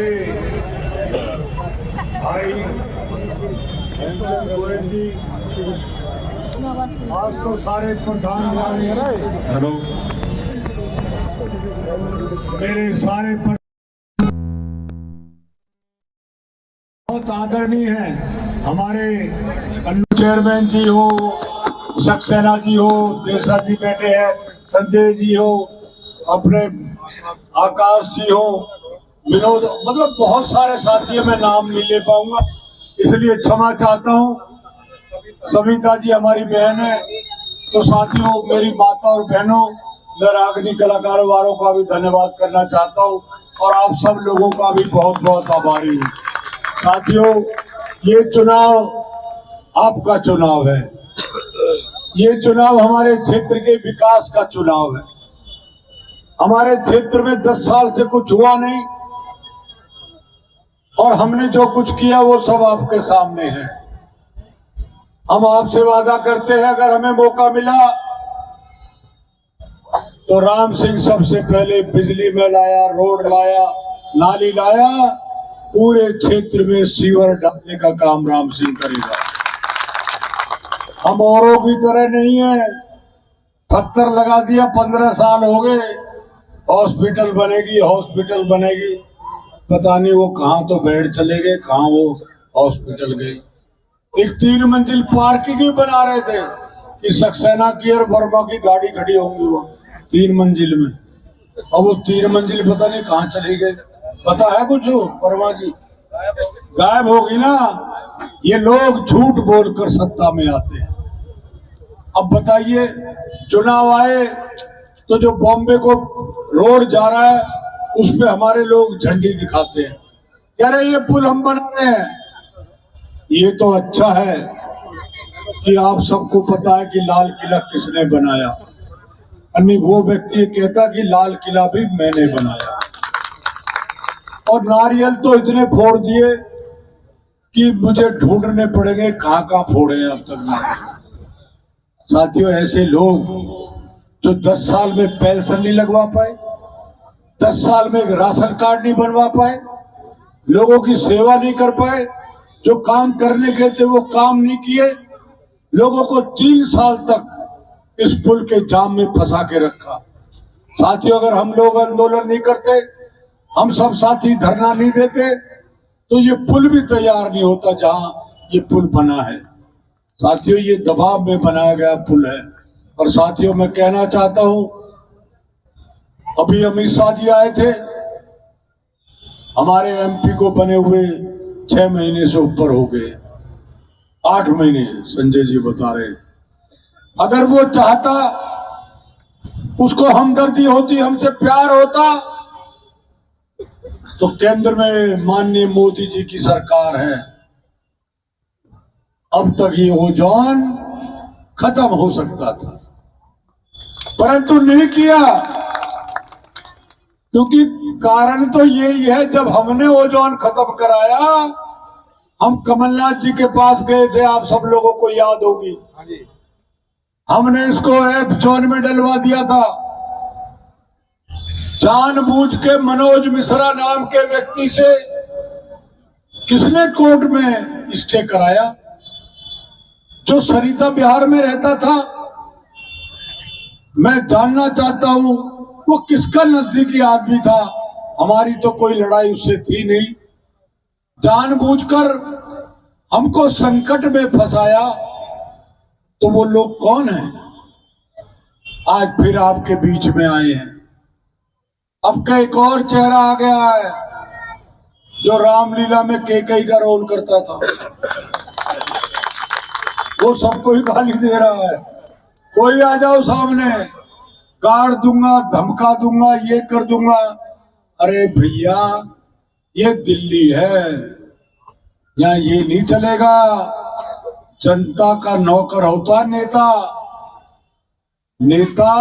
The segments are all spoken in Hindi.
के भाई गोयल जी, आज तो सारे प्रधान हेलो मेरे सारे बहुत आदरणीय हैं। हमारे अन्नू चेयरमैन जी हो, सक्सेना जी हो, देसा जी बैठे हैं, संजय जी हो, अपने आकाश जी हो, विनोद, मतलब बहुत सारे साथी हैं, मैं नाम नहीं ले पाऊंगा इसलिए क्षमा चाहता हूँ। सविता जी हमारी बहन है। तो साथियों, मेरी माता और बहनों, मैं रागनी कलाकारों वालों का भी धन्यवाद करना चाहता हूँ और आप सब लोगों का भी बहुत बहुत आभारी हूँ। साथियों, ये चुनाव आपका चुनाव है, ये चुनाव हमारे क्षेत्र के विकास का चुनाव है। हमारे क्षेत्र में 10 साल से कुछ हुआ नहीं और हमने जो कुछ किया वो सब आपके सामने है। हम आपसे वादा करते हैं, अगर हमें मौका मिला तो राम सिंह सबसे पहले बिजली में लाया, रोड लाया, नाली लाया, पूरे क्षेत्र में सीवर डालने का काम राम सिंह करेगा। हम औरों की तरह नहीं है, पत्थर लगा दिया, 15 साल हो गए, हॉस्पिटल बनेगी, हॉस्पिटल बनेगी, पता नहीं वो कहाँ तो बेड चले गए, कहाँ वो हॉस्पिटल गए। एक 3 मंजिल पार्किंग भी बना रहे थे कि सक्सेना की और वर्मा की गाड़ी खड़ी होंगी वो 3 मंजिल में, अब वो 3 मंजिल पता नहीं कहाँ चली गई। पता है कुछ वर्मा जी? गायब होगी ना। ये लोग झूठ बोलकर सत्ता में आते हैं। अब बताइए, चुनाव आए तो जो बॉम्बे को रोड जा रहा है उस पे हमारे लोग झंडी दिखाते हैं, कह रहे ये पुल हम बना रहे हैं। ये तो अच्छा है कि आप सबको पता है कि लाल किला किसने बनाया, अन्य वो व्यक्ति कहता कि लाल किला भी मैंने बनाया। और नारियल तो इतने फोड़ दिए कि मुझे ढूंढने पड़ेंगे कहाँ कहाँ फोड़े हैं अब तक। साथियों, ऐसे लोग जो 10 साल में पेंशन नहीं लगवा पाए, 10 साल में एक राशन कार्ड नहीं बनवा पाए, लोगों की सेवा नहीं कर पाए, जो काम करने के थे वो काम नहीं किए, लोगों को 3 साल तक इस पुल के जाम में फंसा के रखा। साथियों, अगर हम लोग आंदोलन नहीं करते, हम सब साथी धरना नहीं देते, तो ये पुल भी तैयार नहीं होता जहां ये पुल बना है। साथियों, ये दबाव में बनाया गया पुल है। और साथियों, मैं कहना चाहता हूं, अभी अमित शाह जी आए थे, हमारे एमपी को बने हुए 6 महीने से ऊपर हो गए, 8 महीने संजय जी बता रहे। अगर वो चाहता, उसको हमदर्दी होती, हमसे प्यार होता, तो केंद्र में माननीय मोदी जी की सरकार है, अब तक ये ओजोन खत्म हो सकता था, परंतु नहीं किया। क्योंकि कारण तो यही है, जब हमने ओजोन खत्म कराया, हम कमलनाथ जी के पास गए थे, आप सब लोगों को याद होगी। हमने इसको F-जोन में डलवा दिया था। जानबूझ के मनोज मिश्रा नाम के व्यक्ति से किसने कोर्ट में स्टे कराया? जो सरिता बिहार में रहता था। मैं जानना चाहता हूं वो किसका नजदीकी आदमी था। हमारी तो कोई लड़ाई उससे थी नहीं, जानबूझकर हमको संकट में फंसाया। तो वो लोग कौन हैं? आज फिर आपके बीच में आए हैं। अब का एक और चेहरा आ गया है जो रामलीला में केकई का रोल करता था, वो सबको ही गाली दे रहा है। कोई आ जाओ सामने, गाड़ दूंगा, धमका दूंगा, ये कर दूंगा। अरे भैया, ये दिल्ली है, यहाँ ये नहीं चलेगा। जनता का नौकर होता नेता, नेता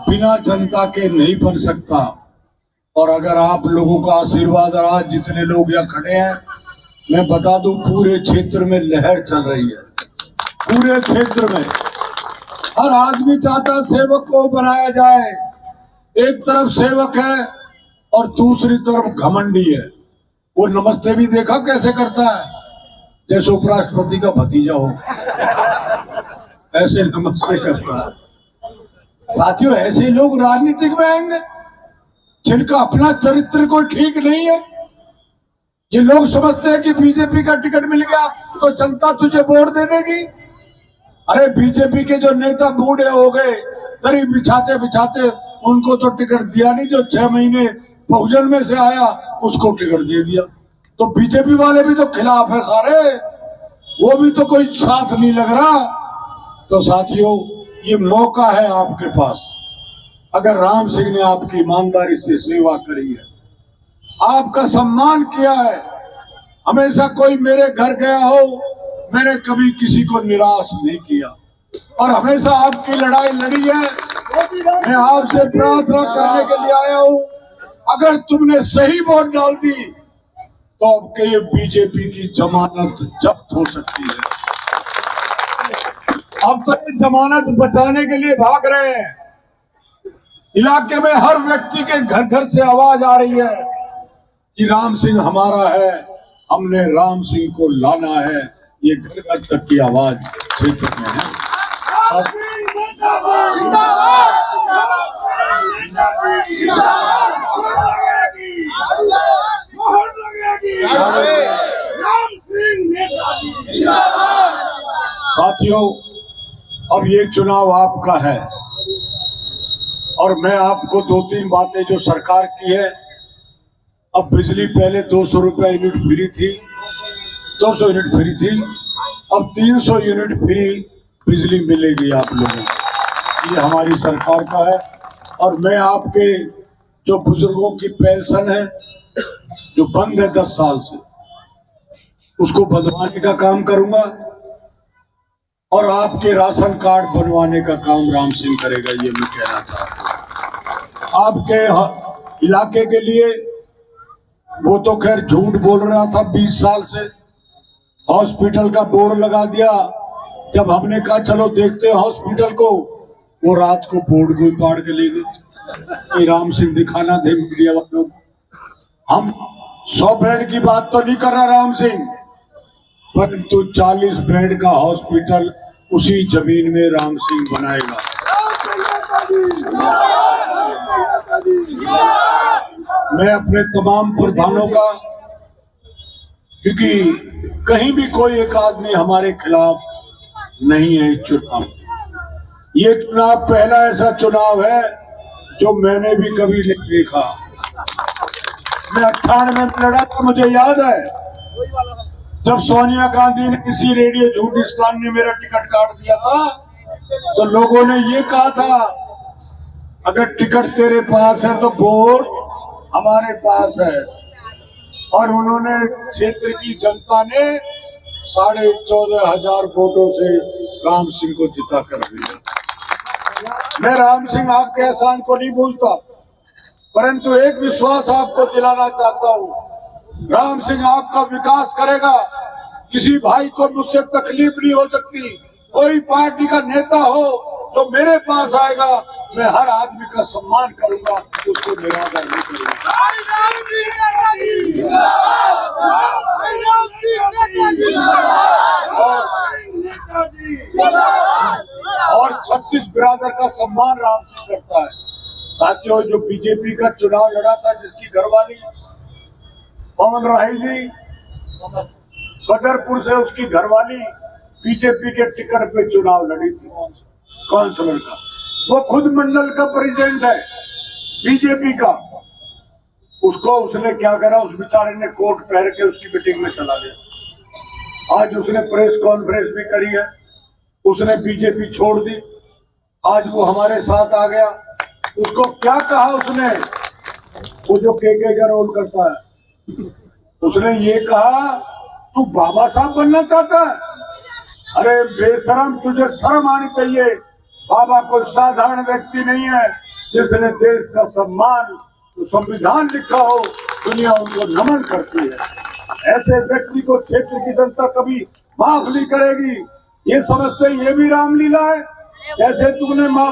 बिना जनता के नहीं बन सकता। और अगर आप लोगों का आशीर्वाद रहा, जितने लोग यहाँ खड़े हैं, मैं बता दूं पूरे क्षेत्र में लहर चल रही है। पूरे क्षेत्र में हर आदमी चाहता सेवक को बनाया जाए। एक तरफ सेवक है और दूसरी तरफ घमंडी है। वो नमस्ते भी देखा कैसे करता है, जैसे उपराष्ट्रपति का भतीजा हो, ऐसे नमस्ते करता है। साथियों, ऐसे लोग राजनीतिक में आएंगे जिनका अपना चरित्र कोई ठीक नहीं है। ये लोग समझते हैं कि बीजेपी का टिकट मिल गया तो जनता तुझे वोट दे देगी। अरे बीजेपी के जो नेता बूढ़े हो गए, दरी बिछाते बिछाते उनको तो टिकट दिया नहीं, जो 6 महीने बहुजन में से आया उसको टिकट दे दिया। तो बीजेपी वाले भी तो खिलाफ है सारे, वो भी तो कोई साथ नहीं लग रहा। तो साथियों, ये मौका है आपके पास। अगर राम सिंह ने आपकी ईमानदारी से सेवा करी है, आपका सम्मान किया है, हमेशा कोई मेरे घर गया हो, मैंने कभी किसी को निराश नहीं किया और हमेशा आपकी लड़ाई लड़ी है। मैं आपसे प्रार्थना करने के लिए आया हूं, अगर तुमने सही वोट डाल दी तो आपके ये बीजेपी की जमानत जब्त हो सकती है। अब तो ये जमानत बचाने के लिए भाग रहे हैं। इलाके में हर व्यक्ति के घर घर से आवाज आ रही है कि राम सिंह हमारा है, हमने राम सिंह को लाना है। ये घर घर तक की आवाज क्षेत्र में है। साथियों, अब ये चुनाव आपका है और मैं आपको 2-3 बातें जो सरकार की है। अब बिजली पहले 200 रुपये यूनिट फ्री थी, 200 यूनिट फ्री थी, अब 300 यूनिट फ्री बिजली मिलेगी आप लोगों को। ये हमारी सरकार का है। और मैं आपके जो बुजुर्गों की पेंशन है जो बंद है 10 साल से, उसको बंधवाने का काम करूंगा और आपके राशन कार्ड बनवाने का काम राम सिंह करेगा। ये मैं कहना चाहता हूँ आपके इलाके के लिए। वो तो खैर झूठ बोल रहा था 20 साल से, हॉस्पिटल का बोर्ड लगा दिया। जब हमने कहा चलो देखते हैं हॉस्पिटल को, वो रात को बोर्ड को ही पाड़ के ले गए। राम सिंह दिखाना थे मीडिया वालों को। हम 100 बेड की बात तो नहीं कर रहा राम सिंह, परंतु 40 बेड का हॉस्पिटल उसी जमीन में राम सिंह बनाएगा। मैं अपने तमाम प्रधानों का, क्योंकि कहीं भी कोई एक आदमी हमारे खिलाफ नहीं है इस चुनाव। ये चुनाव पहला ऐसा चुनाव है जो मैंने भी कभी नहीं देखा। मैं 98 में लड़ा था, मुझे याद है जब सोनिया गांधी ने किसी रेडियो झूठिस्तान ने मेरा टिकट काट दिया था, तो लोगों ने ये कहा था अगर टिकट तेरे पास है तो वोट हमारे पास है। और उन्होंने, क्षेत्र की जनता ने 14,500 वोटों से राम सिंह को जिता कर दिया। मैं राम सिंह आपके एहसान को नहीं भूलता, परंतु एक विश्वास आपको दिलाना चाहता हूँ, राम सिंह आपका विकास करेगा। किसी भाई को मुझसे तकलीफ नहीं हो सकती। कोई पार्टी का नेता हो तो मेरे पास आएगा, मैं हर आदमी का सम्मान करूंगा, उसको निरादर नहीं करूंगा। और 36 बिरादर का सम्मान राम सिंह करता है। साथियों, जो बीजेपी का चुनाव लड़ा था, जिसकी घरवाली पवन राही जी बदरपुर से, उसकी घरवाली बीजेपी के टिकट पे चुनाव लड़ी थी काउंसिलर का। वो खुद मंडल का प्रेसिडेंट है बीजेपी का। उसको उसने क्या करा, उस बेचारे ने कोट पहन के उसकी मीटिंग में चला गया। आज उसने प्रेस कॉन्फ्रेंस भी करी है, उसने बीजेपी छोड़ दी, आज वो हमारे साथ आ गया। उसको क्या कहा उसने, वो जो के का रोल करता है, उसने ये कहा तू बाबा साहब बनना चाहता है? अरे बेशरम, तुझे शर्म आनी चाहिए। बाबा कोई साधारण व्यक्ति नहीं है जिसने देश का सम्मान, संविधान लिखा हो, दुनिया उनको नमन करती है। ऐसे व्यक्ति को क्षेत्र की जनता कभी माफ नहीं करेगी। ये समझते ये भी रामलीला है। जैसे तुमने माँ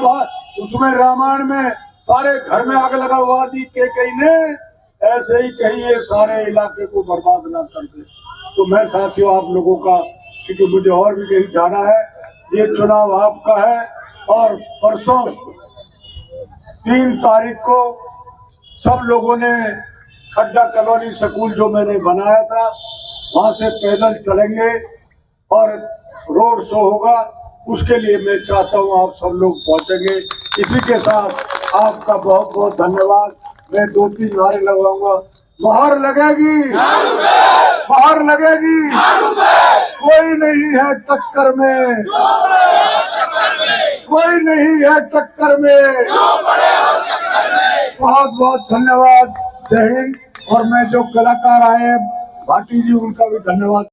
उसमें रामायण में सारे घर में आग लगवा दी के कई ने, ऐसे ही कहीं ये सारे इलाके को बर्बाद ना कर दे। तो मैं साथियों आप लोगों का, क्योंकि मुझे और भी कहीं जाना है, ये चुनाव आपका है। और परसों 3 तारीख को सब लोगों ने खड्डा कॉलोनी स्कूल जो मैंने बनाया था वहां से पैदल चलेंगे और रोड शो होगा। उसके लिए मैं चाहता हूं आप सब लोग पहुंचेंगे। इसी के साथ आपका बहुत बहुत धन्यवाद। मैं 2-3 नारे लगाऊंगा। मोहर लगेगी, मोहर लगेगी, कोई नहीं है टक्कर में, कोई नहीं है टक्कर में। बहुत बहुत धन्यवाद। जय हिंद। और मैं जो कलाकार आए हैं भाटी जी, उनका भी धन्यवाद।